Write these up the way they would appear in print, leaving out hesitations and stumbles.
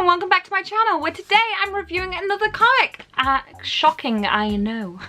and welcome back to my channel, where today I'm reviewing another comic. Shocking, I know.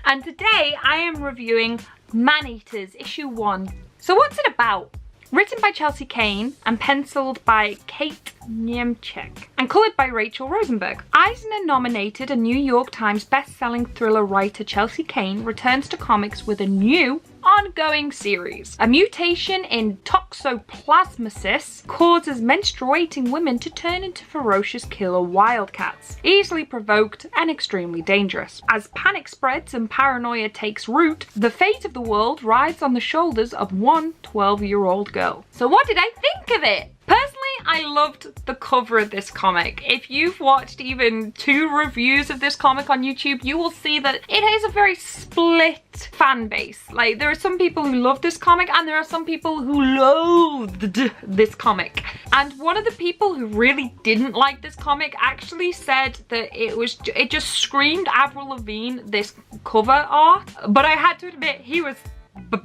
And today I am reviewing Man-Eaters, issue 1. So what's it about? Written by Cain and penciled by Kate Niemczyk and coloured by Rachelle Rosenberg. Eisner-nominated and New York Times best-selling thriller writer Cain returns to comics with a new ongoing series. A mutation in toxoplasmosis causes menstruating women to turn into ferocious killer wildcats, easily provoked and extremely dangerous. As panic spreads and paranoia takes root, the fate of the world rides on the shoulders of one 12-year-old girl. So what did I think of it? Personally, I loved the cover of this comic. If you've watched even 2 reviews of this comic on YouTube, you will see that it is a very split fan base. Like, there are some people who love this comic and there are some people who loathed this comic. And one of the people who really didn't like this comic actually said that it just screamed Avril Lavigne, this cover art. But I had to admit, he was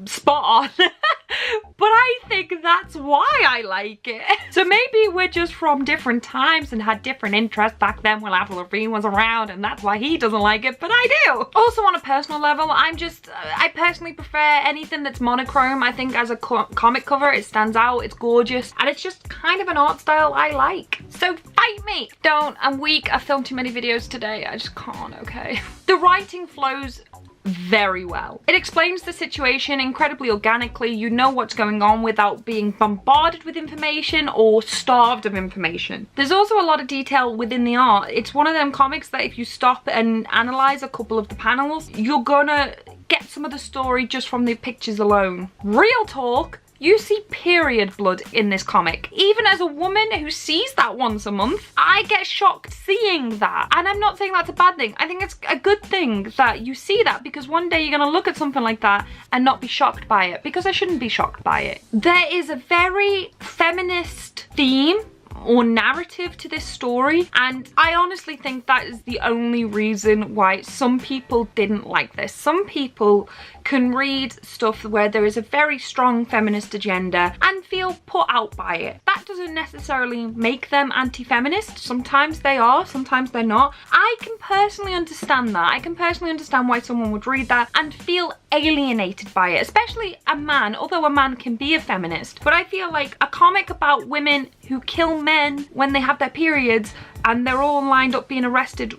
spot on. But I think that's why I like it. So maybe we're just from different times and had different interests back then when Avril Lavigne was around, and that's why he doesn't like it, but I do. Also, on a personal level, I personally prefer anything that's monochrome. I think as a comic cover, it stands out, it's gorgeous, and it's just kind of an art style I like. So fight me. Don't, I'm weak, I've filmed too many videos today, I just can't, okay? The writing flows very well. It explains the situation incredibly organically. You know what's going on without being bombarded with information or starved of information. There's also a lot of detail within the art. It's one of them comics that if you stop and analyze a couple of the panels, you're gonna get some of the story just from the pictures alone. Real talk. You see period blood in this comic. Even as a woman who sees that once a month, I get shocked seeing that. And I'm not saying that's a bad thing. I think it's a good thing that you see that, because one day you're gonna look at something like that and not be shocked by it, because I shouldn't be shocked by it. There is a very feminist theme or narrative to this story, and I honestly think that is the only reason why some people didn't like this. Some people can read stuff where there is a very strong feminist agenda and feel put out by it. That doesn't necessarily make them anti-feminist. Sometimes they are, sometimes they're not. I can personally understand that. I can personally understand why someone would read that and feel alienated by it, especially a man, although a man can be a feminist. But I feel like a comic about women who kill men when they have their periods and they're all lined up being arrested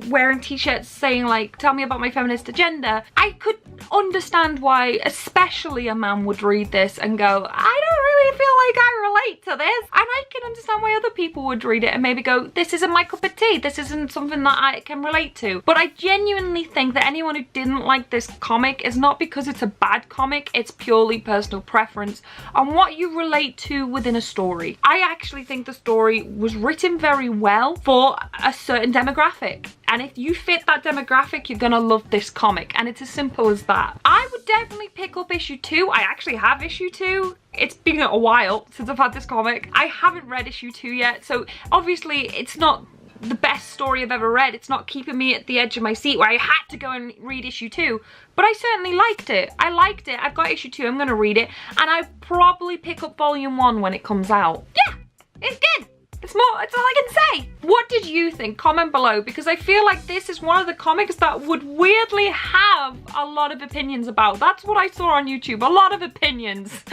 wearing t-shirts saying like, tell me about my feminist agenda, I could understand why especially a man would read this and go, I don't really feel like I relate to this. And I can understand why other people would read it and maybe go, this isn't my cup of tea, this isn't something that I can relate to. But I genuinely think that anyone who didn't like this comic is not because it's a bad comic, it's purely personal preference on what you relate to within a story. I actually think the story was written very well for a certain demographic, and if you fit that demographic, you're gonna love this comic, and it's as simple as that. I would definitely pick up issue 2. I actually have issue 2. It's been a while since I've had this comic. I haven't read issue 2 yet, so obviously it's not the best story I've ever read. It's not keeping me at the edge of my seat where I had to go and read issue 2, but I certainly liked it. I liked it. I've got issue 2, I'm gonna read it, and I probably pick up volume 1 when it comes out. Yeah, it's good. It's all I can say. What did you think? Comment below, because I feel like this is one of the comics that would weirdly have a lot of opinions about. That's what I saw on YouTube, a lot of opinions.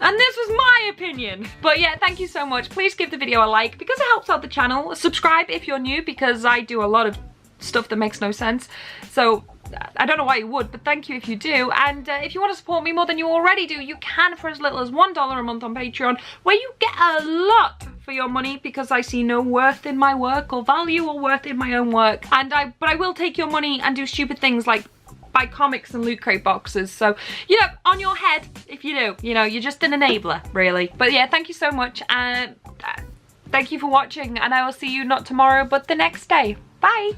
And this was my opinion. But yeah, thank you so much. Please give the video a like because it helps out the channel. Subscribe if you're new, because I do a lot of stuff that makes no sense. So I don't know why you would, but thank you if you do. And if you want to support me more than you already do, you can for as little as $1 a month on Patreon, where you get a lot for your money, because I see no worth in my work or value or worth in my own work. But I will take your money and do stupid things like buy comics and loot crate boxes. So, you know, on your head if you do. You know, you're just an enabler, really. But yeah, thank you so much. Thank you for watching, and I will see you not tomorrow, but the next day. Bye.